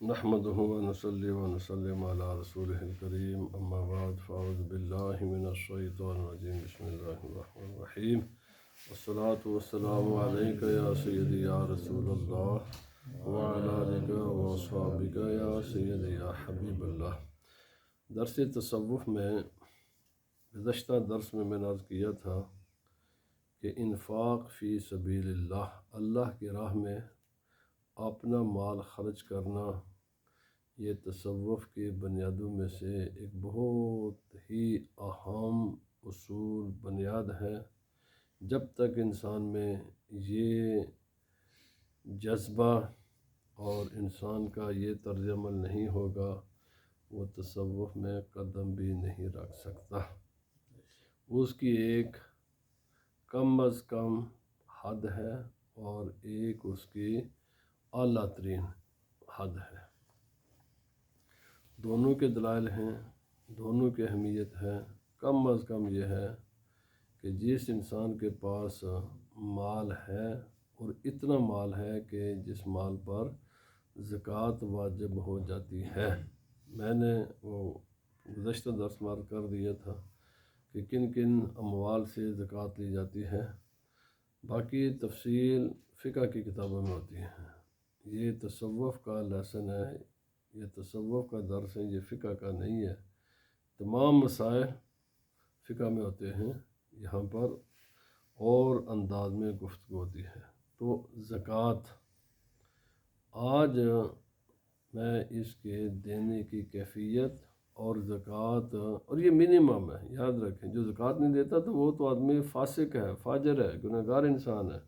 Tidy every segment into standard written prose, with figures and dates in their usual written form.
نحمدہ و نصلی و نسلم علی رسولہ الکریم اما بعد فاعوذ باللہ من الشیطان الرجیم بسم اللہ الرحمن الرحیم والصلاة والسلام علیک یا سیدی یا رسول اللہ وعلی آلک و اصحابک یا سیدی یا حبیب اللہ۔ درس تصوف میں گزشتہ درس میں نے عرض کیا تھا کہ انفاق فی سبیل اللہ، اللہ کی راہ میں اپنا مال خرچ کرنا، یہ تصوف کی بنیادوں میں سے ایک بہت ہی اہم اصول بنیاد ہے۔ جب تک انسان میں یہ جذبہ اور انسان کا یہ طرز عمل نہیں ہوگا، وہ تصوف میں قدم بھی نہیں رکھ سکتا۔ اس کی ایک کم از کم حد ہے اور ایک اس کی اعلیٰ ترین حد ہے۔ دونوں کے دلائل ہیں، دونوں کی اہمیت ہے۔ کم از کم یہ ہے کہ جس انسان کے پاس مال ہے اور اتنا مال ہے کہ جس مال پر زکوٰۃ واجب ہو جاتی ہے، میں نے وہ گزشتہ درس میں عرض کر دیا تھا کہ کن کن اموال سے زکوٰۃ لی جاتی ہے، باقی تفصیل فقہ کی کتابوں میں ہوتی ہے۔ یہ تصوف کا لیسن ہے، یہ تصوف کا درس ہے، یہ فقہ کا نہیں ہے۔ تمام مسائل فقہ میں ہوتے ہیں، یہاں پر اور انداز میں گفتگو ہوتی ہے۔ تو زکوٰۃ، آج میں اس کے دینے کی کیفیت اور زکوٰۃ، اور یہ منیمم ہے، یاد رکھیں، جو زکوٰۃ نہیں دیتا تو وہ تو آدمی فاسق ہے، فاجر ہے، گنہگار انسان ہے۔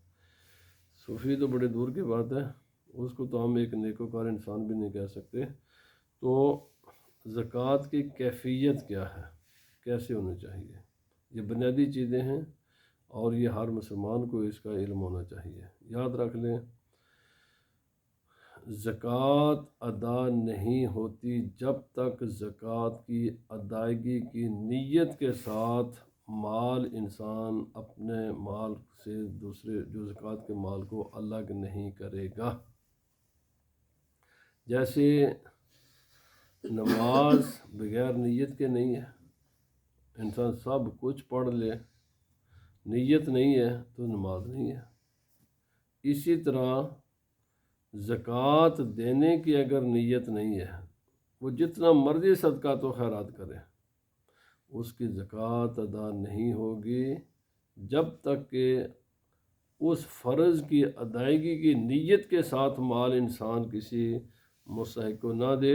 صوفی تو بڑے دور کی بات ہے، اس کو تو ہم ایک نیکوکار انسان بھی نہیں کہہ سکتے۔ تو زکوٰۃ کی کیفیت کیا ہے، کیسے ہونی چاہیے، یہ بنیادی چیزیں ہیں اور یہ ہر مسلمان کو اس کا علم ہونا چاہیے۔ یاد رکھ لیں، زکوٰۃ ادا نہیں ہوتی جب تک زکوٰۃ کی ادائیگی کی نیت کے ساتھ مال انسان اپنے مال سے دوسرے جو زکوٰۃ کے مال کو الگ نہیں کرے گا۔ جیسے نماز بغیر نیت کے نہیں ہے، انسان سب کچھ پڑھ لے، نیت نہیں ہے تو نماز نہیں ہے۔ اسی طرح زکوٰۃ دینے کی اگر نیت نہیں ہے، وہ جتنا مرضی صدقات و خیرات کرے، اس کی زکوٰۃ ادا نہیں ہوگی جب تک کہ اس فرض کی ادائیگی کی نیت کے ساتھ مال انسان کسی مستحق کو نہ دے،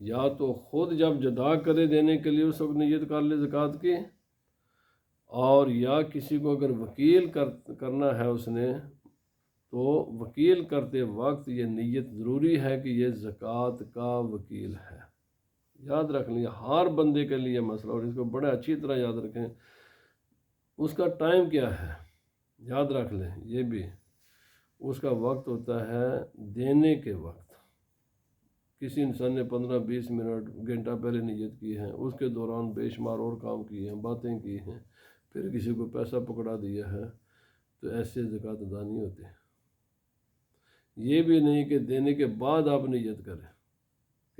یا تو خود جب جدا کرے دینے کے لیے اس وقت نیت کر لے زکوٰۃ کی، اور یا کسی کو اگر وکیل کرنا ہے اس نے، تو وکیل کرتے وقت یہ نیت ضروری ہے کہ یہ زکوٰۃ کا وکیل ہے۔ یاد رکھ لیں، ہر بندے کے لیے مسئلہ، اور اس کو بڑے اچھی طرح یاد رکھیں۔ اس کا ٹائم کیا ہے، یاد رکھ لیں، یہ بھی اس کا وقت ہوتا ہے دینے کے وقت۔ کسی انسان نے 15-20 منٹ گھنٹہ پہلے نیت کی ہے، اس کے دوران بے شمار اور کام کیے ہیں، باتیں کی ہیں، پھر کسی کو پیسہ پکڑا دیا ہے، تو ایسے زکوٰۃ ادا نہیں ہوتی۔ یہ بھی نہیں کہ دینے کے بعد آپ نیت کریں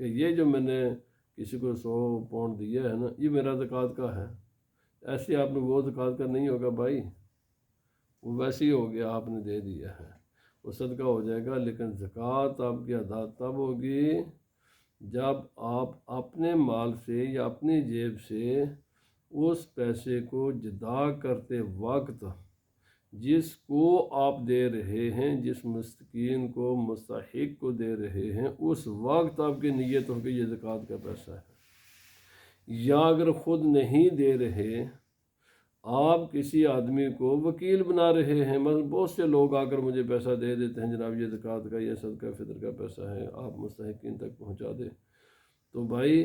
کہ یہ جو میں نے کسی کو 100 پاؤنڈ دیا ہے نا، یہ میرا زکوٰۃ کا ہے، ایسے آپ نے وہ زکوٰۃ کا نہیں ہوگا بھائی، وہ ویسے ہی ہو گیا، آپ نے دے دیا ہے، وہ صدقہ ہو جائے گا۔ لیکن زکوٰۃ آپ کی ادا تب ہوگی جب آپ اپنے مال سے یا اپنی جیب سے اس پیسے کو جدا کرتے وقت جس کو آپ دے رہے ہیں، جس مسکین کو، مستحق کو دے رہے ہیں، اس وقت آپ کی نیت ہو کہ یہ زکوٰۃ کا پیسہ ہے۔ یا اگر خود نہیں دے رہے، آپ کسی آدمی کو وکیل بنا رہے ہیں، مثلا بہت سے لوگ آ کر مجھے پیسہ دے دیتے ہیں، جناب یہ زکوٰۃ کا، یہ صدقہ فطر کا پیسہ ہے، آپ مستحقین تک پہنچا دیں، تو بھائی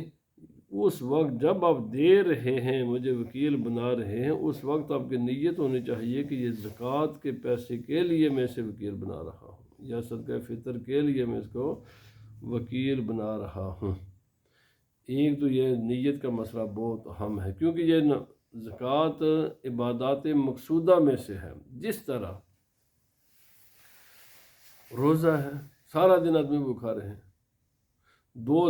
اس وقت جب آپ دے رہے ہیں، مجھے وکیل بنا رہے ہیں، اس وقت آپ کی نیت ہونی چاہیے کہ یہ زکوٰۃ کے پیسے کے لیے میں اسے وکیل بنا رہا ہوں، یا صدقہ فطر کے لیے میں اس کو وکیل بنا رہا ہوں۔ ایک تو یہ نیت کا مسئلہ بہت اہم ہے، کیونکہ یہ زکوٰۃ عبادات مقصودہ میں سے ہے۔ جس طرح روزہ ہے، سارا دن آدمی بھوکھا رہے، 2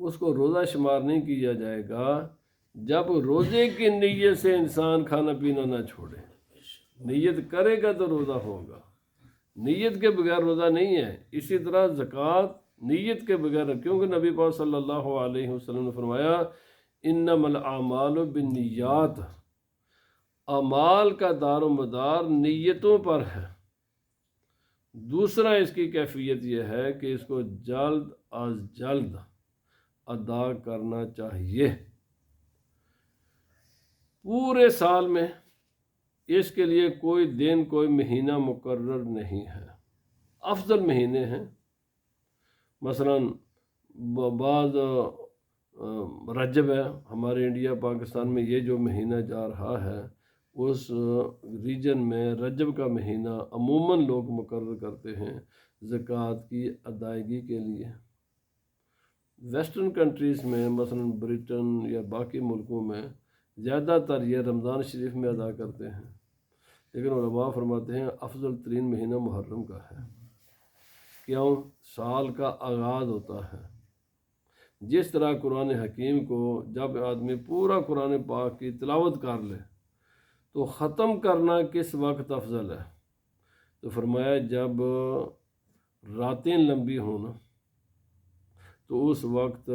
اس کو روزہ شمار نہیں کیا جائے گا جب روزے کی نیت سے انسان کھانا پینا نہ چھوڑے۔ نیت کرے گا تو روزہ ہوگا، نیت کے بغیر روزہ نہیں ہے۔ اسی طرح زکوٰۃ نیت کے بغیر، کیونکہ نبی پاک صلی اللہ علیہ وسلم نے فرمایا انما الاعمال بالنیات، اعمال کا دار و مدار نیتوں پر ہے۔ دوسرا اس کی کیفیت یہ ہے کہ اس کو جلد از جلد ادا کرنا چاہیے۔ پورے سال میں اس کے لیے کوئی دن کوئی مہینہ مقرر نہیں ہے، افضل مہینے ہیں۔ مثلا بعض رجب ہے، ہمارے انڈیا پاکستان میں یہ جو مہینہ جا رہا ہے، اس ریجن میں رجب کا مہینہ عموماً لوگ مقرر کرتے ہیں زکوٰۃ کی ادائیگی کے لیے۔ ویسٹرن کنٹریز میں مثلا برٹن یا باقی ملکوں میں زیادہ تر یہ رمضان شریف میں ادا کرتے ہیں، لیکن علماء فرماتے ہیں افضل ترین مہینہ محرم کا ہے۔ کیوں؟ سال کا آغاز ہوتا ہے۔ جس طرح قرآن حکیم کو جب آدمی پورا قرآن پاک کی تلاوت کر لے تو ختم کرنا کس وقت افضل ہے؟ تو فرمایا جب راتیں لمبی ہوں نا، تو اس وقت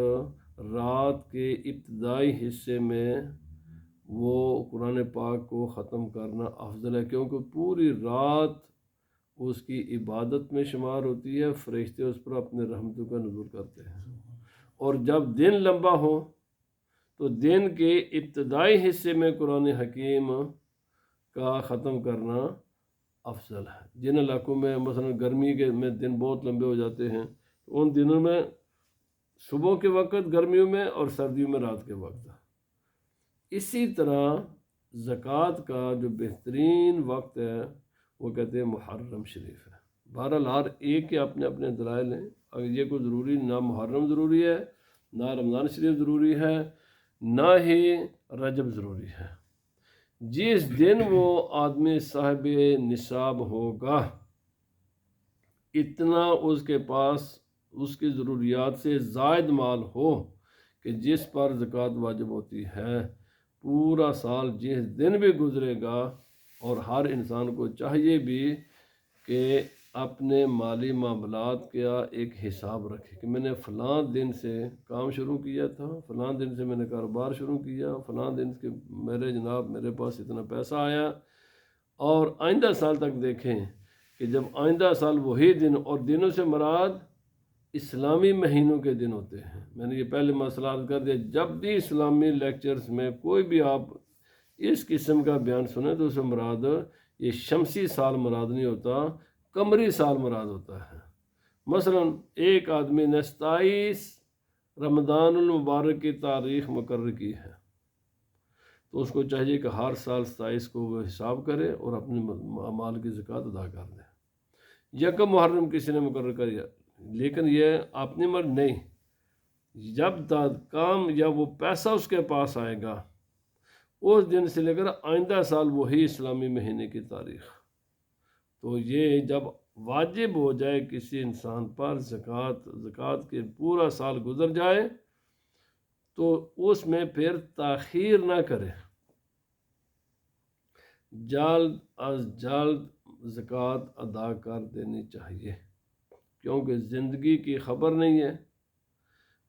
رات کے ابتدائی حصے میں وہ قرآن پاک کو ختم کرنا افضل ہے، کیونکہ پوری رات اس کی عبادت میں شمار ہوتی ہے، فرشتے اس پر اپنے رحمتوں کا نزول کرتے ہیں۔ اور جب دن لمبا ہو تو دن کے ابتدائی حصے میں قرآن حکیم کا ختم کرنا افضل ہے۔ جن علاقوں میں مثلا گرمی کے میں دن بہت لمبے ہو جاتے ہیں، ان دنوں میں صبح کے وقت گرمیوں میں اور سردیوں میں رات کے وقت۔ اسی طرح زکوٰۃ کا جو بہترین وقت ہے وہ کہتے ہیں محرم شریف ہے۔ بہرحال ہر ایک کے اپنے اپنے دلائل ہیں، اگر یہ کوئی ضروری نہ محرم ضروری ہے، نہ رمضان شریف ضروری ہے، نہ ہی رجب ضروری ہے۔ جس دن وہ آدمی صاحب نصاب ہوگا، اتنا اس کے پاس اس کی ضروریات سے زائد مال ہو کہ جس پر زکوٰۃ واجب ہوتی ہے، پورا سال جس دن بھی گزرے گا، اور ہر انسان کو چاہیے بھی کہ اپنے مالی معاملات کا ایک حساب رکھے کہ میں نے فلاں دن سے کام شروع کیا تھا، فلاں دن سے میں نے کاروبار شروع کیا، فلاں دن کے میرے پاس اتنا پیسہ آیا، اور آئندہ سال تک دیکھیں کہ جب آئندہ سال وہی دن، اور دنوں سے مراد اسلامی مہینوں کے دن ہوتے ہیں۔ میں نے یہ پہلے مسئلہ عرض کر دیا، جب بھی اسلامی لیکچرز میں کوئی بھی آپ اس قسم کا بیان سنیں تو اسے مراد یہ شمسی سال مراد نہیں ہوتا، قمری سال مراد ہوتا ہے۔ مثلا ایک آدمی نے 27 رمضان المبارک کی تاریخ مقرر کی ہے، تو اس کو چاہیے کہ ہر سال 27 کو وہ حساب کرے اور اپنے اعمال کی زکوٰۃ ادا کر دے۔ یکم محرم کسی نے مقرر کیا، لیکن یہ اپنی مرض نہیں، جب تک کام یا وہ پیسہ اس کے پاس آئے گا اس دن سے لے کر آئندہ سال وہی اسلامی مہینے کی تاریخ، تو یہ جب واجب ہو جائے کسی انسان پر زکوٰۃ کے پورا سال گزر جائے تو اس میں پھر تاخیر نہ کرے، جلد از جلد زکوٰۃ ادا کر دینی چاہیے، کیونکہ زندگی کی خبر نہیں ہے،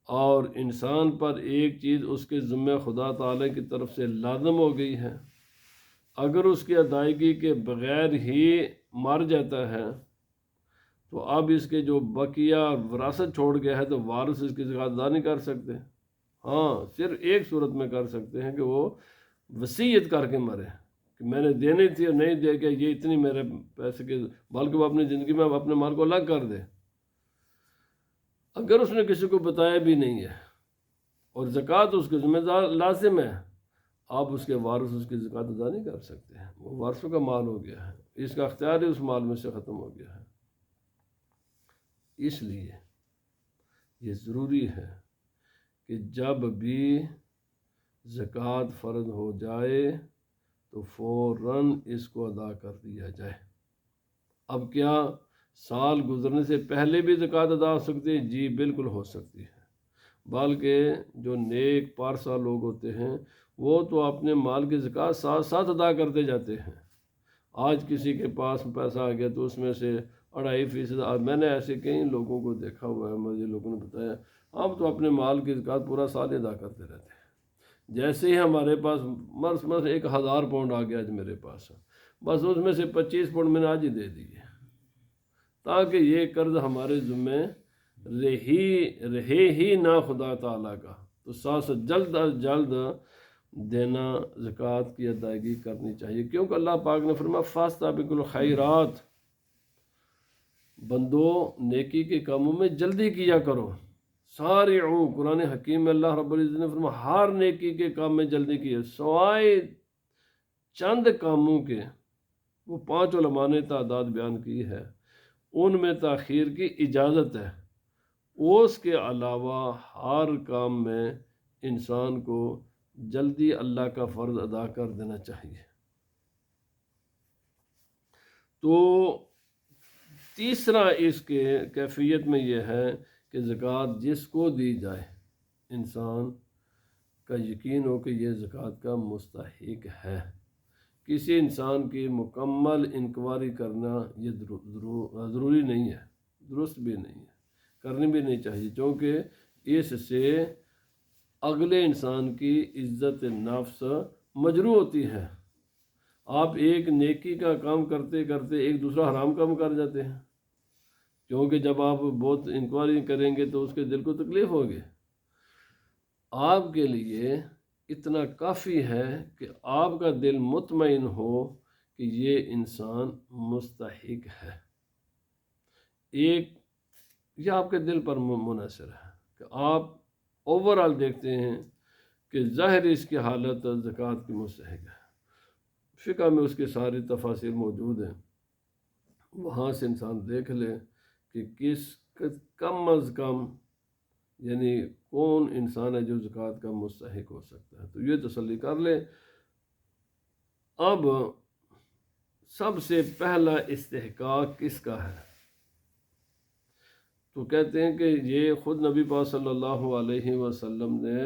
اور انسان پر ایک چیز اس کے ذمہ خدا تعالیٰ کی طرف سے لازم ہو گئی ہے، اگر اس کی ادائیگی کے بغیر ہی مر جاتا ہے تو اب اس کے جو بقیہ وراثت چھوڑ گیا ہے تو وارث اس کی زکوٰۃ ادا نہیں کر سکتے۔ ہاں، صرف ایک صورت میں کر سکتے ہیں کہ وہ وصیت کر کے مرے کہ میں نے دینی تھی اور نہیں دے کے یہ اتنی میرے پیسے کے، بلکہ وہ اپنی زندگی میں اپنے مال کو الگ کر دے۔ اگر اس نے کسی کو بتایا بھی نہیں ہے اور زکوٰۃ اس کے ذمہ دار لازم ہے، آپ اس کے وارث اس کی زکوٰۃ ادا نہیں کر سکتے ہیں، وہ وارثوں کا مال ہو گیا ہے، اس کا اختیار ہی اس مال میں سے ختم ہو گیا ہے۔ اس لیے یہ ضروری ہے کہ جب بھی زکوٰۃ فرض ہو جائے تو فوراً اس کو ادا کر دیا جائے۔ اب کیا سال گزرنے سے پہلے بھی زکوٰۃ ادا ہو سکتی ہے؟ جی بالکل ہو سکتی ہے، بلکہ جو نیک پارسا لوگ ہوتے ہیں وہ تو اپنے مال کی زکوٰۃ ساتھ ساتھ ادا کرتے جاتے ہیں۔ آج کسی کے پاس پیسہ آ گیا تو اس میں سے 2.5%، میں نے ایسے کئی لوگوں کو دیکھا ہوا ہے، مجھے لوگوں نے بتایا ہم تو اپنے مال کی زکوٰۃ پورا سال ادا کرتے رہتے ہیں۔ جیسے ہی ہمارے پاس مرض 1000 پاؤنڈ آ گیا آج میرے پاس، بس اس میں سے 25 پاؤنڈ میں نے آج ہی دے دیے، تاکہ یہ قرض ہمارے ذمے رہے ہی نہ خدا تعالیٰ کا۔ تو ساتھ جلد از جلد دینا، زکوٰۃ کی ادائیگی کرنی چاہیے، کیونکہ اللہ پاک نے فرمایا فاستبقوا الخیرات، بندو نیکی کے کاموں میں جلدی کیا کرو۔ سارعوا، قرآن حکیم میں اللہ رب العزت نے فرمایا ہر نیکی کے کام میں جلدی کیے، سوائے چند کاموں کے، وہ 5 علماء نے تعداد بیان کی ہے، ان میں تاخیر کی اجازت ہے، اس کے علاوہ ہر کام میں انسان کو جلدی اللہ کا فرض ادا کر دینا چاہیے۔ تو تیسرا اس کے کیفیت میں یہ ہے کہ زکوٰۃ جس کو دی جائے انسان کا یقین ہو کہ یہ زکوٰۃ کا مستحق ہے۔ کسی انسان کی مکمل انکوائری کرنا یہ ضروری نہیں ہے، درست بھی نہیں ہے، کرنی بھی نہیں چاہیے، کیونکہ اس سے اگلے انسان کی عزت نفس مجروح ہوتی ہے۔ آپ ایک نیکی کا کام کرتے کرتے ایک دوسرا حرام کام کر جاتے ہیں، کیونکہ جب آپ بہت انکوائری کریں گے تو اس کے دل کو تکلیف ہوگی۔ آپ کے لیے اتنا کافی ہے کہ آپ کا دل مطمئن ہو کہ یہ انسان مستحق ہے، یہ آپ کے دل پر منحصر ہے کہ آپ اوورآل دیکھتے ہیں کہ ظاہر اس کی حالت زکوٰۃ کی مستحق ہے۔ فقہ میں اس کے ساری تفاصیر موجود ہیں، وہاں سے انسان دیکھ لے کہ کم از کم یعنی کون انسان ہے جو زکوٰۃ کا مستحق ہو سکتا ہے، تو یہ تسلی کر لے۔ اب سب سے پہلا استحقاق کس کا ہے؟ تو کہتے ہیں کہ یہ خود نبی پاک صلی اللہ علیہ وسلم نے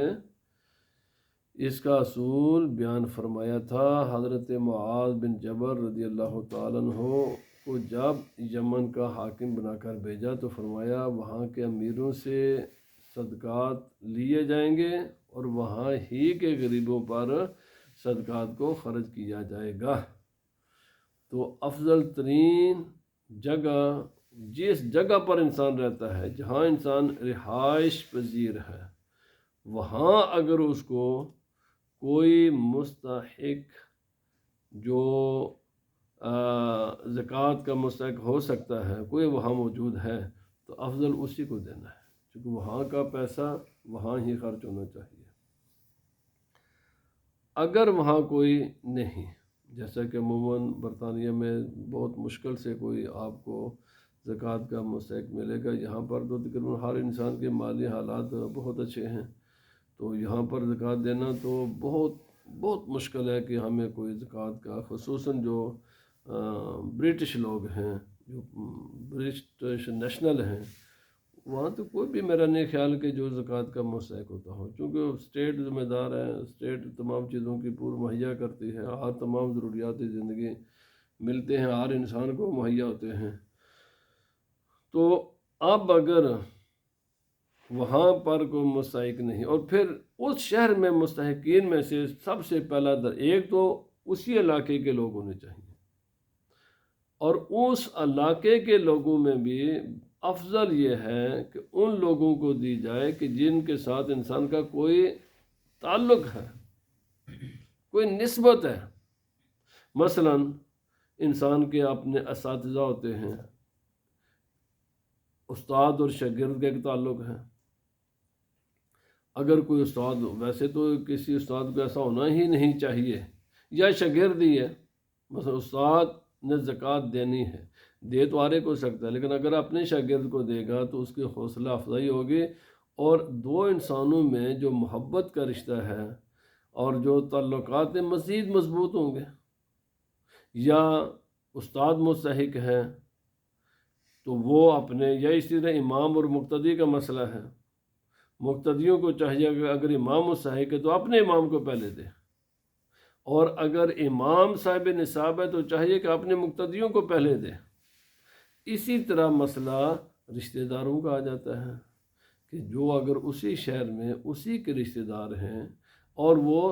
اس کا اصول بیان فرمایا تھا۔ حضرت معاذ بن جبل رضی اللہ تعالیٰ عنہ کو جب یمن کا حاکم بنا کر بھیجا تو فرمایا وہاں کے امیروں سے صدقات لیے جائیں گے اور وہاں ہی کے غریبوں پر صدقات کو خرچ کیا جائے گا۔ تو افضل ترین جگہ جس جگہ پر انسان رہتا ہے، جہاں انسان رہائش پذیر ہے، وہاں اگر اس کو کوئی مستحق جو زکوٰۃ کا مستحق ہو سکتا ہے کوئی وہاں موجود ہے تو افضل اسی کو دینا ہے، کیونکہ وہاں کا پیسہ وہاں ہی خرچ ہونا چاہیے۔ اگر وہاں کوئی نہیں، جیسا کہ عموماً برطانیہ میں بہت مشکل سے کوئی آپ کو زکوٰۃ کا مستحق ملے گا، یہاں پر تو تقریباً ہر انسان کے مالی حالات بہت اچھے ہیں، تو یہاں پر زکوٰۃ دینا تو بہت بہت مشکل ہے کہ ہمیں کوئی زکوٰۃ کا، خصوصاً جو برٹش لوگ ہیں، جو برٹش نیشنل ہیں، وہاں تو کوئی بھی میرا نہیں خیال کہ جو زکوٰۃ کا مستحق ہوتا ہو، چونکہ اسٹیٹ ذمہ دار ہے، اسٹیٹ تمام چیزوں کی پور مہیا کرتی ہے، ہر تمام ضروریات زندگی ملتے ہیں، ہر انسان کو مہیا ہوتے ہیں۔ تو اب اگر وہاں پر کوئی مستحق نہیں، اور پھر اس شہر میں مستحقین میں سے سب سے پہلا ایک تو اسی علاقے کے لوگ ہونے چاہیے، اور اس علاقے کے لوگوں میں بھی افضل یہ ہے کہ ان لوگوں کو دی جائے کہ جن کے ساتھ انسان کا کوئی تعلق ہے، کوئی نسبت ہے۔ مثلا انسان کے اپنے اساتذہ ہوتے ہیں، استاد اور شاگرد کا ایک تعلق ہے۔ اگر کوئی استاد، ویسے تو کسی استاد کو ایسا ہونا ہی نہیں چاہیے، یا شاگرد ہی ہے، مثلا استاد نے زکوٰۃ دینی ہے، دے تو ہر ایک ہو سکتا ہے، لیکن اگر اپنے شاگرد کو دے گا تو اس کی حوصلہ افزائی ہوگی، اور دو انسانوں میں جو محبت کا رشتہ ہے اور جو تعلقات مزید مضبوط ہوں گے۔ یا استاد مستحق ہے، تو وہ اپنے، یا اسی طرح امام اور مقتدی کا مسئلہ ہے، مقتدیوں کو چاہیے کہ اگر امام مستحق ہے تو اپنے امام کو پہلے دے، اور اگر امام صاحب نصاب ہے تو چاہیے کہ اپنے مقتدیوں کو پہلے دے۔ اسی طرح مسئلہ رشتہ داروں کا آ جاتا ہے کہ جو اگر اسی شہر میں اسی کے رشتہ دار ہیں اور وہ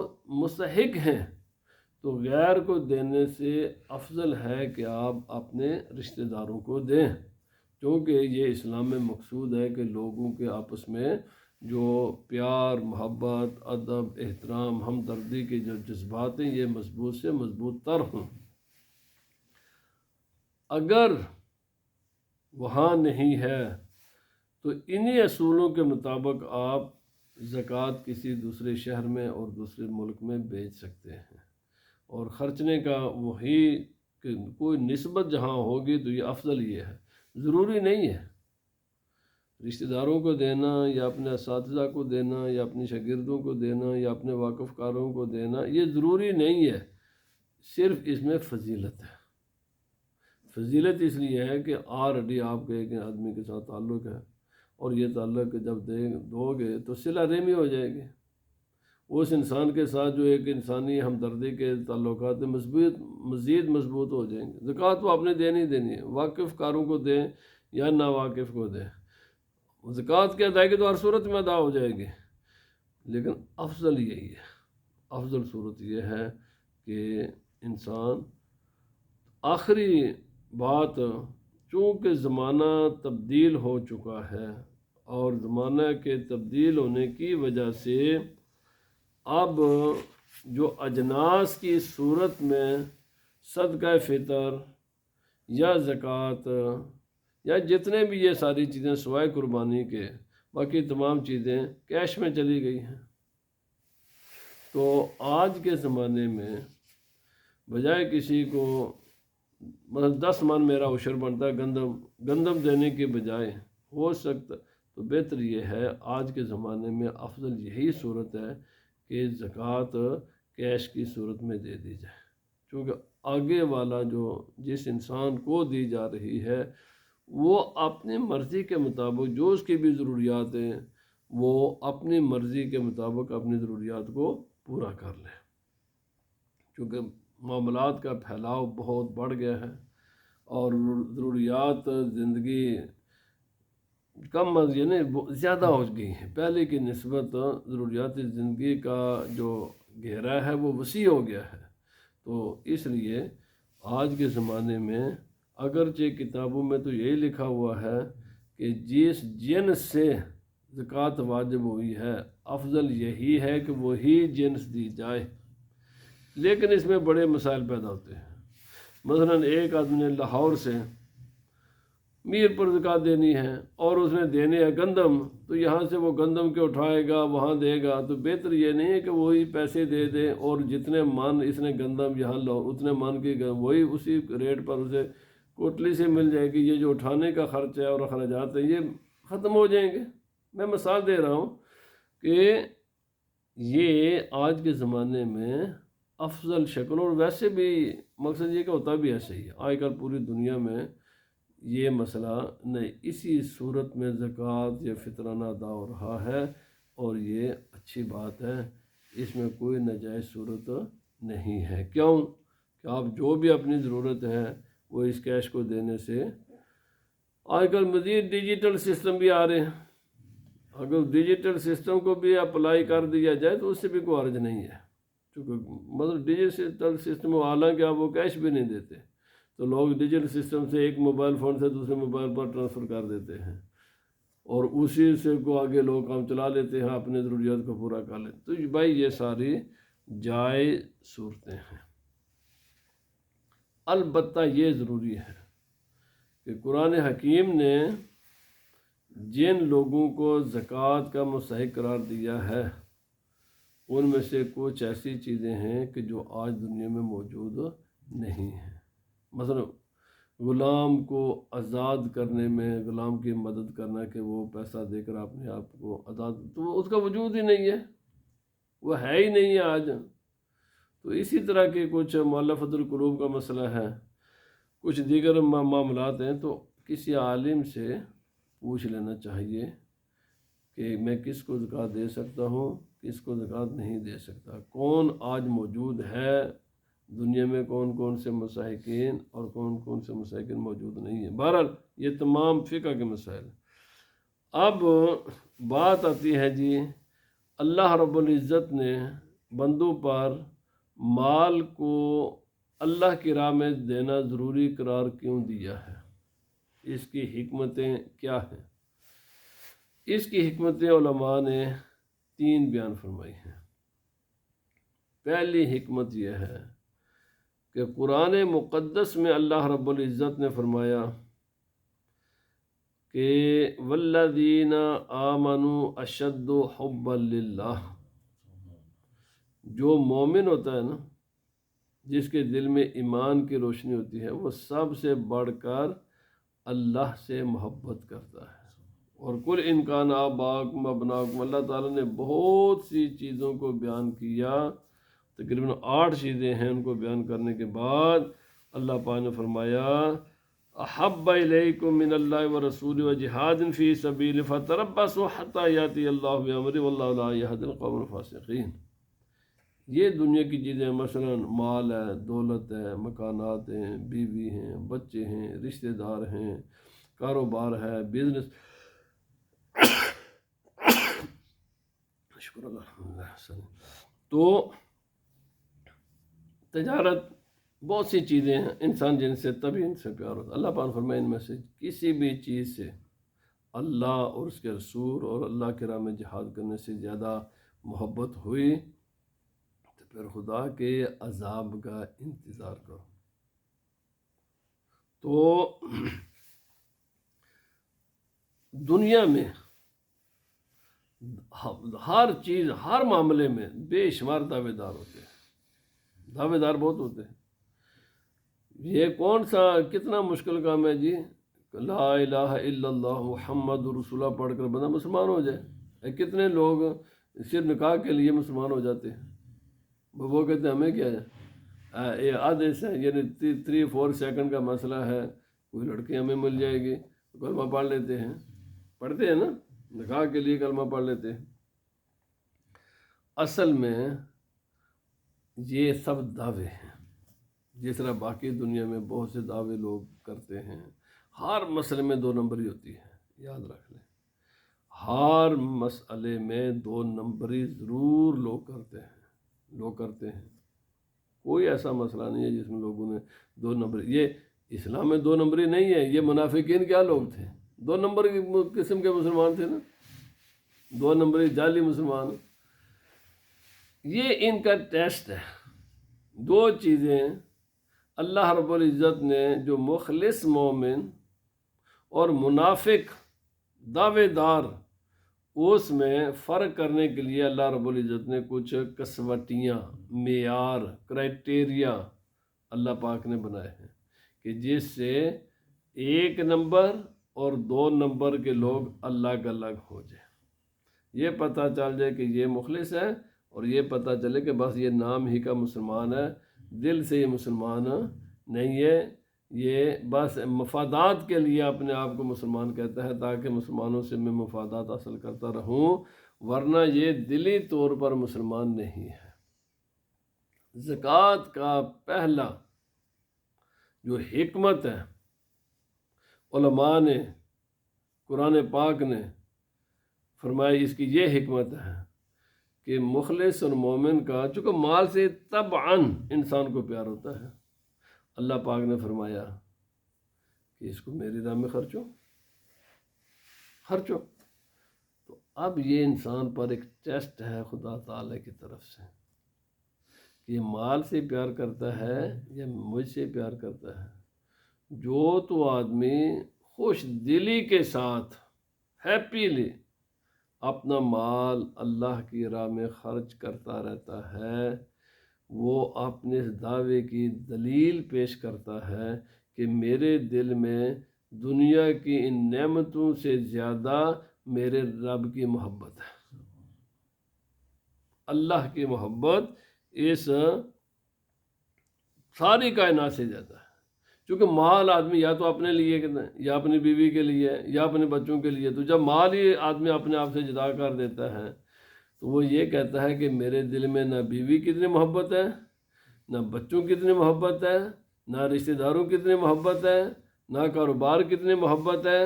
مستحق ہیں تو غیر کو دینے سے افضل ہے کہ آپ اپنے رشتہ داروں کو دیں، کیونکہ یہ اسلام میں مقصود ہے کہ لوگوں کے آپس میں جو پیار، محبت، ادب، احترام، ہمدردی کے جو جذبات ہیں یہ مضبوط سے مضبوط تر ہوں۔ اگر وہاں نہیں ہے تو انہی اصولوں کے مطابق آپ زکوٰۃ کسی دوسرے شہر میں اور دوسرے ملک میں بیچ سکتے ہیں، اور خرچنے کا وہی کہ کوئی نسبت جہاں ہوگی تو یہ افضل یہ ہے، ضروری نہیں ہے رشتہ داروں کو دینا یا اپنے اساتذہ کو دینا یا اپنے شاگردوں کو دینا یا اپنے واقف کاروں کو دینا، یہ ضروری نہیں ہے، صرف اس میں فضیلت ہے۔ فضیلت اس لیے ہے کہ آلریڈی آپ کے ایک آدمی کے ساتھ تعلق ہے، اور یہ تعلق جب دو گے تو صلہ رحمی ہو جائے گی اس انسان کے ساتھ، جو ایک انسانی ہمدردی کے تعلقات مزید مضبوط ہو جائیں گے۔ زکوٰۃ تو آپ نے دینی دینی ہے، واقف کاروں کو دیں یا ناواقف کو دیں، زکوٰۃ کی ادائیگی تو ہر صورت میں ادا ہو جائے گی، لیکن افضل یہی ہے، افضل صورت یہ ہے کہ انسان، آخری بات، چونکہ زمانہ تبدیل ہو چکا ہے اور زمانہ کے تبدیل ہونے کی وجہ سے اب جو اجناس کی صورت میں صدقہ فطر یا زکوٰۃ یا جتنے بھی یہ ساری چیزیں سوائے قربانی کے باقی تمام چیزیں کیش میں چلی گئی ہیں، تو آج کے زمانے میں بجائے کسی کو مثلا 10 من میرا عشر بنتا ہے گندم دینے کے بجائے، ہو سکتا تو بہتر یہ ہے آج کے زمانے میں افضل یہی صورت ہے کہ زکوٰۃ کیش کی صورت میں دے دی جائے، کیونکہ آگے والا جو جس انسان کو دی جا رہی ہے وہ اپنی مرضی کے مطابق جو اس کی بھی ضروریات ہیں وہ اپنی مرضی کے مطابق اپنی ضروریات کو پورا کر لے، کیونکہ معاملات کا پھیلاؤ بہت بڑھ گیا ہے اور ضروریات زندگی کم یعنی زیادہ ہو گئی ہیں، پہلے کی نسبت ضروریات زندگی کا جو گہرا ہے وہ وسیع ہو گیا ہے، تو اس لیے آج کے زمانے میں اگرچہ کتابوں میں تو یہی لکھا ہوا ہے کہ جس جنس سے زکوٰۃ واجب ہوئی ہے افضل یہی ہے کہ وہی جنس دی جائے، لیکن اس میں بڑے مسائل پیدا ہوتے ہیں۔ مثلا ایک آدمی نے لاہور سے میر پر زکوٰۃ دینی ہے اور اس نے دینے ہے گندم، تو یہاں سے وہ گندم کے اٹھائے گا وہاں دے گا، تو بہتر یہ نہیں ہے کہ وہی پیسے دے دے اور جتنے من اس نے گندم یہاں اتنے من کی وہی اسی ریٹ پر اسے کوٹلی سے مل جائے گی، یہ جو اٹھانے کا خرچ ہے اور اخراجات ہیں یہ ختم ہو جائیں گے۔ میں مثال دے رہا ہوں کہ یہ آج کے زمانے میں افضل شکل، اور ویسے بھی مقصد یہ کہ ہوتا بھی ایسے ہی ہے، آج کل پوری دنیا میں یہ مسئلہ نہیں، اسی صورت میں زکوٰۃ یا فطرانہ ادا ہو رہا ہے، اور یہ اچھی بات ہے، اس میں کوئی ناجائز صورت نہیں ہے۔ کیوں کہ آپ جو بھی اپنی ضرورت ہے وہ اس کیش کو دینے سے، آج کل مزید ڈیجیٹل سسٹم بھی آ رہے ہیں، اگر ڈیجیٹل سسٹم کو بھی اپلائی کر دیا جائے تو اس سے بھی کوئی حرج نہیں ہے، کیونکہ مطلب ڈیجیٹل سسٹم، حالانکہ آپ وہ کیش بھی نہیں دیتے تو لوگ ڈیجیٹل سسٹم سے ایک موبائل فون سے دوسرے موبائل پر ٹرانسفر کر دیتے ہیں اور اسی سے کو آگے لوگ کام چلا لیتے ہیں، اپنے ضروریات کو پورا کر لیتے، تو بھائی یہ ساری جائز صورتیں ہیں۔ البتہ یہ ضروری ہے کہ قرآن حکیم نے جن لوگوں کو زکوٰۃ کا مستحق قرار دیا ہے ان میں سے کچھ ایسی چیزیں ہیں کہ جو آج دنیا میں موجود نہیں ہیں، مثلا غلام کو آزاد کرنے میں، غلام کی مدد کرنا کہ وہ پیسہ دے کر اپنے آپ کو آزاد، تو اس کا وجود ہی نہیں ہے، وہ ہے ہی نہیں ہے آج۔ تو اسی طرح کے کچھ مؤلفۃ القلوب کا مسئلہ ہے، کچھ دیگر معاملات ہیں، تو کسی عالم سے پوچھ لینا چاہیے کہ میں کس کو زکوٰۃ دے سکتا ہوں، کس کو زکوٰۃ نہیں دے سکتا، کون آج موجود ہے دنیا میں، کون کون سے مستحقین اور کون کون سے مستحقین موجود نہیں ہیں۔ بہرحال یہ تمام فقہ کے مسائل۔ اب بات آتی ہے جی، اللہ رب العزت نے بندوں پر مال کو اللہ کی راہ میں دینا ضروری قرار کیوں دیا ہے؟ اس کی حکمتیں کیا ہیں؟ اس کی حکمتیں علماء نے 3 بیان فرمائی ہیں۔ پہلی حکمت یہ ہے کہ قرآن مقدس میں اللہ رب العزت نے فرمایا کہ والذین آمنوا اشد حبا للہ، جو مومن ہوتا ہے نا، جس کے دل میں ایمان کی روشنی ہوتی ہے، وہ سب سے بڑھ کر اللہ سے محبت کرتا ہے۔ اور کل انکان آباکم ابناکم، اللہ تعالیٰ نے بہت سی چیزوں کو بیان کیا، تقریباً 8 چیزیں ہیں، ان کو بیان کرنے کے بعد اللہ پاک نے فرمایا احب الیکم من اللہ ورسولہ وجہاد فی سبیلہ فتربصوا حتی یاتی اللہ بامرہ واللہ لا یہدی القوم الفاسقین۔ یہ دنیا کی چیزیں مثلا مال ہے، دولت ہے، مکانات ہیں، بیوی ہیں، بچے ہیں، رشتہ دار ہیں، کاروبار ہے، بزنس، شکر اللہ، تو تجارت، بہت سی چیزیں ہیں، انسان جن سے تبھی ان سے پیار ہوتا ہے۔ اللہ پاک فرمائے ان میں سے کسی بھی چیز سے اللہ اور اس کے رسول اور اللہ کی راہ میں جہاد کرنے سے زیادہ محبت ہوئی تو پھر خدا کے عذاب کا انتظار کرو۔ تو دنیا میں ہر چیز، ہر معاملے میں بے شمار دعوے دار ہوتے ہیں، دعوے دار بہت ہوتے ہیں۔ یہ کون سا کتنا مشکل کام ہے جی، لا الہ الا اللہ محمد رسول اللہ پڑھ کر بندہ مسلمان ہو جائے۔ کتنے لوگ صرف نکاح کے لیے مسلمان ہو جاتے ہیں، وہ کہتے ہیں ہمیں کیا ہے، یہ آدھے سے یعنی 3-4 سیکنڈ کا مسئلہ ہے، کوئی لڑکی ہمیں مل جائے گی تو کلمہ پڑھ لیتے ہیں، پڑھتے ہیں نا، نکاح کے لیے کلمہ پڑھ لیتے ہیں۔ اصل میں یہ سب دعوے ہیں، جس طرح باقی دنیا میں بہت سے دعوے لوگ کرتے ہیں، ہر مسئلے میں 2 نمبری ہوتی ہے، یاد رکھ لیں، ہر مسئلے میں 2 نمبری ضرور لوگ کرتے ہیں۔ کوئی ایسا مسئلہ نہیں ہے جس میں لوگوں نے 2 نمبری، یہ اسلام میں 2 نمبری نہیں ہے، یہ منافقین کیا لوگ تھے، 2 نمبر قسم کے مسلمان تھے نا، 2 نمبری جعلی مسلمان۔ یہ ان کا ٹیسٹ ہے۔ 2 چیزیں اللہ رب العزت نے جو مخلص مومن اور منافق دعوے دار، اس میں فرق کرنے کے لیے اللہ رب العزت نے کچھ کسوٹیاں، معیار، کرائٹیریا اللہ پاک نے بنائے ہیں کہ جس سے 1 نمبر اور 2 نمبر کے لوگ الگ الگ ہو جائیں، یہ پتہ چل جائے کہ یہ مخلص ہے، اور یہ پتہ چلے کہ بس یہ نام ہی کا مسلمان ہے، دل سے یہ مسلمان نہیں ہے، یہ بس مفادات کے لیے اپنے آپ کو مسلمان کہتا ہے تاکہ مسلمانوں سے میں مفادات حاصل کرتا رہوں، ورنہ یہ دلی طور پر مسلمان نہیں ہے۔ زکوٰۃ کا پہلا جو حکمت ہے، علماء نے، قرآن پاک نے فرمایا، اس کی یہ حکمت ہے کہ مخلص اور مومن کا، چونکہ مال سے طبعاً انسان کو پیار ہوتا ہے، اللہ پاک نے فرمایا کہ اس کو میری راہ میں خرچو۔ تو اب یہ انسان پر ایک ٹیسٹ ہے خدا تعالیٰ کی طرف سے کہ یہ مال سے پیار کرتا ہے یا مجھ سے پیار کرتا ہے۔ جو تو آدمی خوش دلی کے ساتھ ہیپیلی اپنا مال اللہ کی راہ میں خرچ کرتا رہتا ہے، وہ اپنے اس دعوے کی دلیل پیش کرتا ہے کہ میرے دل میں دنیا کی ان نعمتوں سے زیادہ میرے رب کی محبت ہے، اللہ کی محبت اس ساری کائنات سے زیادہ ہے۔ چونکہ مال آدمی یا تو اپنے لیے یا اپنی بیوی کے لیے یا اپنے بچوں کے لیے، تو جب مال ہی آدمی اپنے آپ سے جدا کر دیتا ہے تو وہ یہ کہتا ہے کہ میرے دل میں نہ بیوی کتنی محبت ہے، نہ بچوں کتنی محبت ہے، نہ رشتہ داروں کتنی محبت ہے، نہ کاروبار کتنی محبت ہے،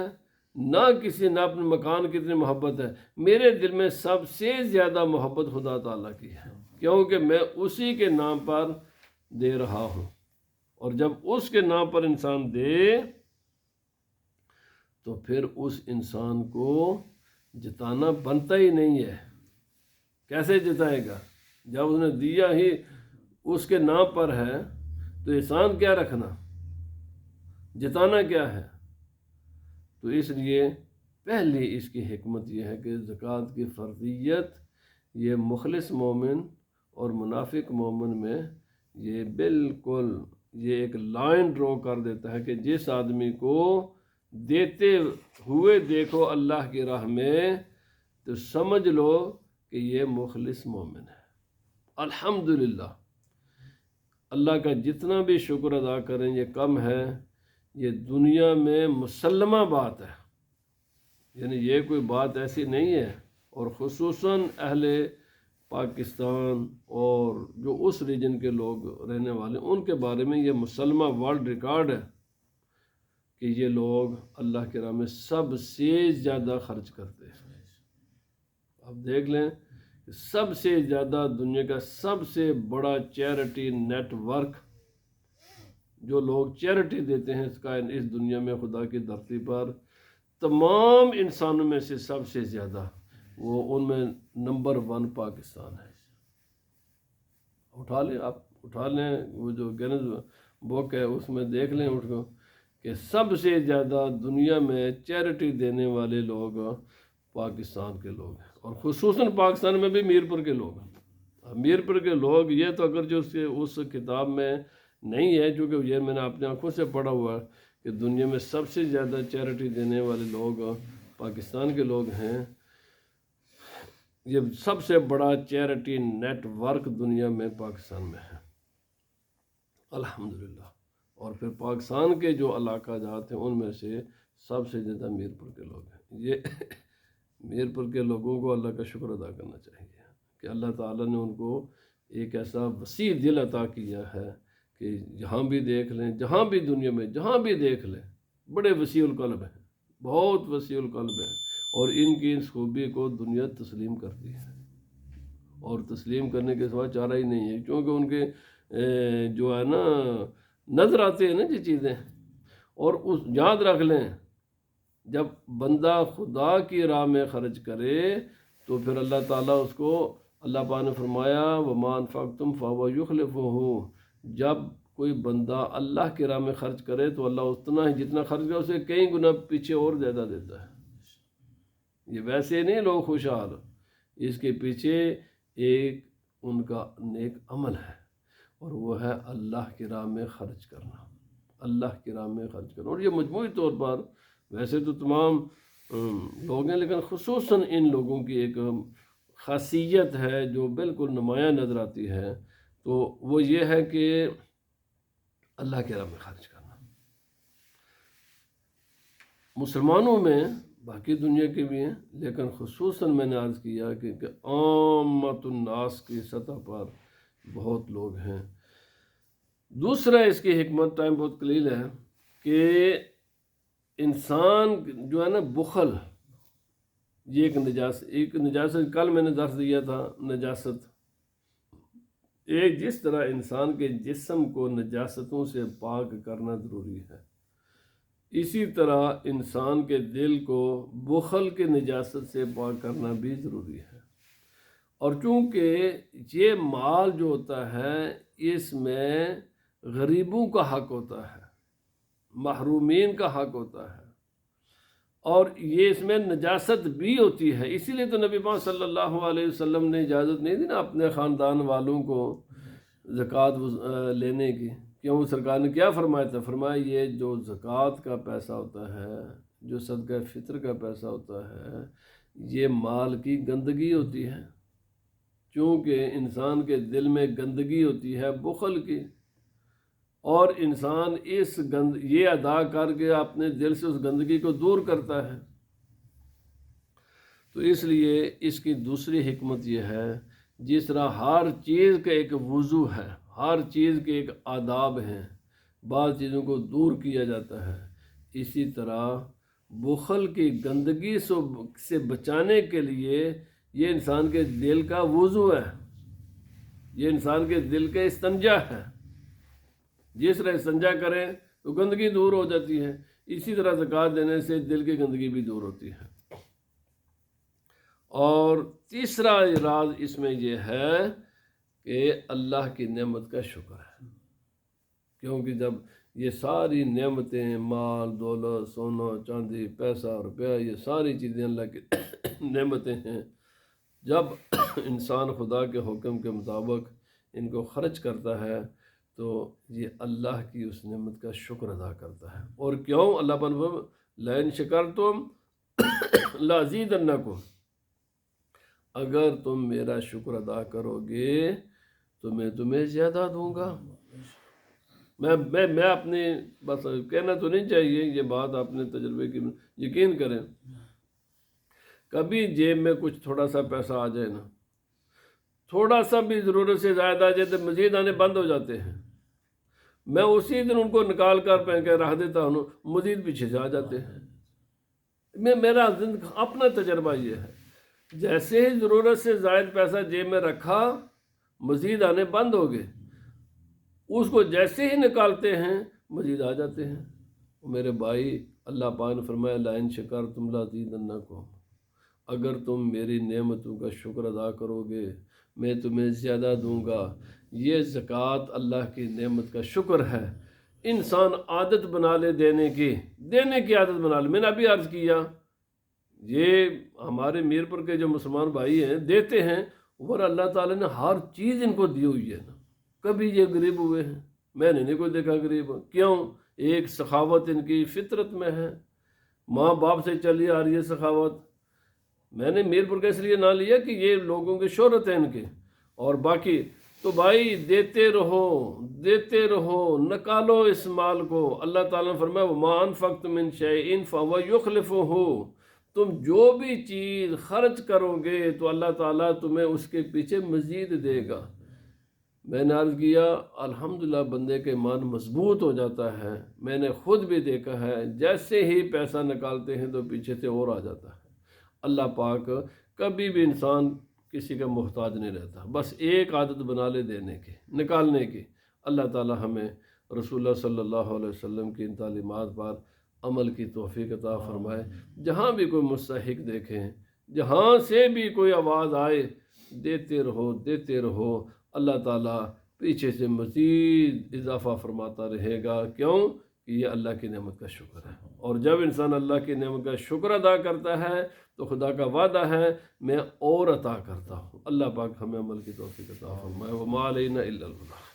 نہ اپنے مکان کتنی محبت ہے، میرے دل میں سب سے زیادہ محبت خدا تعالیٰ کی ہے، کیونکہ میں اسی کے نام پر دے رہا ہوں۔ اور جب اس کے نام پر انسان دے تو پھر اس انسان کو جتانا بنتا ہی نہیں ہے۔ کیسے جتائے گا جب اس نے دیا ہی اس کے نام پر ہے؟ تو احسان کیا رکھنا، جتانا کیا ہے؟ تو اس لیے پہلی اس کی حکمت یہ ہے کہ زکوٰۃ کی فرضیت یہ مخلص مومن اور منافق مومن میں یہ بالکل یہ ایک لائن ڈرا کر دیتا ہے کہ جس آدمی کو دیتے ہوئے دیکھو اللہ کی راہ میں تو سمجھ لو کہ یہ مخلص مومن ہے۔ الحمدللہ، اللہ کا جتنا بھی شکر ادا کریں یہ کم ہے، یہ دنیا میں مسلمہ بات ہے، یعنی یہ کوئی بات ایسی نہیں ہے، اور خصوصاً اہل پاکستان اور جو اس ریجن کے لوگ رہنے والے ان کے بارے میں یہ مسلمہ ورلڈ ریکارڈ ہے کہ یہ لوگ اللہ کے راہ میں سب سے زیادہ خرچ کرتے ہیں۔ اب دیکھ لیں کہ سب سے زیادہ دنیا کا سب سے بڑا چیریٹی نیٹ ورک جو لوگ چیریٹی دیتے ہیں اس دنیا میں خدا کی دھرتی پر تمام انسانوں میں سے سب سے زیادہ وہ ان میں نمبر 1 پاکستان ہے۔ اٹھا لیں وہ جو گینز بک ہے اس میں دیکھ لیں اٹھ کو کہ سب سے زیادہ دنیا میں چیریٹی دینے والے لوگ پاکستان کے لوگ ہیں، اور خصوصاً پاکستان میں بھی میرپور کے لوگ ہیں۔ میرپور کے لوگ یہ تو اگر جو اس کتاب میں نہیں ہے، چونکہ یہ میں نے اپنے آنکھوں سے پڑھا ہوا ہے کہ دنیا میں سب سے زیادہ چیریٹی دینے والے لوگ پاکستان کے لوگ ہیں۔ یہ سب سے بڑا چیریٹی نیٹ ورک دنیا میں پاکستان میں ہے، الحمدللہ۔ اور پھر پاکستان کے جو علاقہ جات ہیں ان میں سے سب سے زیادہ میرپور کے لوگ ہیں۔ یہ میرپور کے لوگوں کو اللہ کا شکر ادا کرنا چاہیے کہ اللہ تعالیٰ نے ان کو ایک ایسا وسیع دل عطا کیا ہے کہ جہاں بھی دیکھ لیں، جہاں بھی دنیا میں جہاں بھی دیکھ لیں، بڑے وسیع القلب ہیں، بہت وسیع القلب ہیں، اور ان کی اس خوبی کو دنیا تسلیم کرتی ہے، اور تسلیم کرنے کے سوا چارہ ہی نہیں ہے، کیونکہ ان کے جو ہے نا نظر آتے ہیں نا یہ چیزیں۔ اور یاد رکھ لیں جب بندہ خدا کی راہ میں خرچ کرے تو پھر اللہ تعالیٰ اس کو، اللہ پاک نے فرمایا وَمَا أَنفَقْتُمْ فَهُوَ يُخْلِفُهُ، جب کوئی بندہ اللہ کی راہ میں خرچ کرے تو اللہ اتنا ہی جتنا خرچ کرے اسے کئی گنا پیچھے اور زیادہ دیتا ہے۔ یہ ویسے نہیں لوگ خوشحال، اس کے پیچھے ایک ان کا نیک عمل ہے، اور وہ ہے اللہ کی راہ میں خرچ کرنا، اللہ کی راہ میں خرچ کرنا۔ اور یہ مجموعی طور پر ویسے تو تمام لوگ ہیں، لیکن خصوصاً ان لوگوں کی ایک خاصیت ہے جو بالکل نمایاں نظر آتی ہے، تو وہ یہ ہے کہ اللہ کی راہ میں خرچ کرنا۔ مسلمانوں میں باقی دنیا کے بھی ہیں، لیکن خصوصاً میں نے عرض کیا کہ عامت الناس کی سطح پر بہت لوگ ہیں۔ دوسرا اس کی حکمت، ٹائم بہت قلیل ہے، کہ انسان جو ہے نا بخل، یہ ایک نجاست کل میں نے درس دیا تھا، نجاست ایک جس طرح انسان کے جسم کو نجاستوں سے پاک کرنا ضروری ہے، اسی طرح انسان کے دل کو بخل کے نجاست سے پاک کرنا بھی ضروری ہے۔ اور چونکہ یہ مال جو ہوتا ہے اس میں غریبوں کا حق ہوتا ہے، محرومین کا حق ہوتا ہے، اور یہ اس میں نجاست بھی ہوتی ہے۔ اسی لیے تو نبی پاک صلی اللہ علیہ وسلم نے اجازت نہیں دی نا اپنے خاندان والوں کو زکوٰۃ لینے کی، کیوں؟ سرکار نے کیا فرمایا تھا؟ فرمایا یہ جو زکوٰۃ کا پیسہ ہوتا ہے، جو صدقہ فطر کا پیسہ ہوتا ہے، یہ مال کی گندگی ہوتی ہے، چونکہ انسان کے دل میں گندگی ہوتی ہے بخل کی، اور انسان یہ ادا کر کے اپنے دل سے اس گندگی کو دور کرتا ہے۔ تو اس لیے اس کی دوسری حکمت یہ ہے، جس طرح ہر چیز کا ایک وضو ہے، ہر چیز کے ایک آداب ہیں، بعض چیزوں کو دور کیا جاتا ہے، اسی طرح بخل کی گندگی سے بچانے کے لیے یہ انسان کے دل کا وضو ہے، یہ انسان کے دل کا استنجا ہے۔ جس طرح استنجا کریں تو گندگی دور ہو جاتی ہے، اسی طرح زکوٰۃ دینے سے دل کی گندگی بھی دور ہوتی ہے۔ اور تیسرا راز اس میں یہ ہے کہ اللہ کی نعمت کا شکر ہے، کیونکہ جب یہ ساری نعمتیں، مال، دولت، سونا، چاندی، پیسہ، روپیہ، یہ ساری چیزیں اللہ کی نعمتیں ہیں، جب انسان خدا کے حکم کے مطابق ان کو خرچ کرتا ہے تو یہ اللہ کی اس نعمت کا شکر ادا کرتا ہے۔ اور کیوں؟ اللہ پاک لئن شکرتم لازیدنکم، اگر تم میرا شکر ادا کرو گے تو میں تمہیں زیادہ دوں گا۔ میں اپنی بس کہنا تو نہیں چاہیے، یہ بات اپنے تجربے کی یقین کریں، کبھی جیب میں کچھ تھوڑا سا پیسہ آ جائے نا، تھوڑا سا بھی ضرورت سے زیادہ آ جائے تو مزید آنے بند ہو جاتے ہیں، میں اسی دن ان کو نکال کر پہن کے رکھ دیتا ہوں، مزید پیچھے سے آ جاتے ہیں۔ میرا اپنا تجربہ یہ ہے، جیسے ہی ضرورت سے زائد پیسہ جیب میں رکھا مزید آنے بند ہو گئے، اس کو جیسے ہی نکالتے ہیں مزید آ جاتے ہیں۔ میرے بھائی، اللہ پاک نے فرمایا لئن شکرتم لازیدنکم، اگر تم میری نعمتوں کا شکر ادا کرو گے میں تمہیں زیادہ دوں گا۔ یہ زکوٰۃ اللہ کی نعمت کا شکر ہے۔ انسان عادت بنا لے دینے کی عادت بنا لے۔ میں نے ابھی عرض کیا، یہ ہمارے میرپور کے جو مسلمان بھائی ہیں دیتے ہیں، اور اللہ تعالیٰ نے ہر چیز ان کو دی ہوئی ہے نا، کبھی یہ غریب ہوئے ہیں، میں نے نہیں کوئی دیکھا غریب۔ کیوں؟ ایک سخاوت ان کی فطرت میں ہے، ماں باپ سے چلی آ رہی ہے سخاوت۔ میں نے میرپور کا اس لیے نہ لیا کہ یہ لوگوں کی شہرت ہے ان کے، اور باقی تو بھائی دیتے رہو، نکالو اس مال کو۔ اللہ تعالیٰ نے فرمایا وَمَا أَنفَقْتُم مِّن شَيْءٍ فَهُوَ يُخْلِفُهُ، تم جو بھی چیز خرچ کرو گے تو اللہ تعالیٰ تمہیں اس کے پیچھے مزید دے گا۔ میں نے عرض کیا الحمدللہ بندے کے ایمان مضبوط ہو جاتا ہے، میں نے خود بھی دیکھا ہے، جیسے ہی پیسہ نکالتے ہیں تو پیچھے سے اور آ جاتا ہے۔ اللہ پاک کبھی بھی انسان کسی کا محتاج نہیں رہتا، بس ایک عادت بنا لے دینے کی، نکالنے کی۔ اللہ تعالیٰ ہمیں رسول اللہ صلی اللہ علیہ وسلم کی ان تعلیمات پر عمل کی توفیق عطا فرمائے۔ جہاں بھی کوئی مستحق دیکھیں، جہاں سے بھی کوئی آواز آئے، دیتے رہو، اللہ تعالیٰ پیچھے سے مزید اضافہ فرماتا رہے گا۔ کیوں؟ کہ یہ اللہ کی نعمت کا شکر ہے، اور جب انسان اللہ کی نعمت کا شکر ادا کرتا ہے تو خدا کا وعدہ ہے میں اور عطا کرتا ہوں۔ اللہ پاک ہمیں عمل کی توفیق عطا فرمائے۔ وما علینا الا البلاغ۔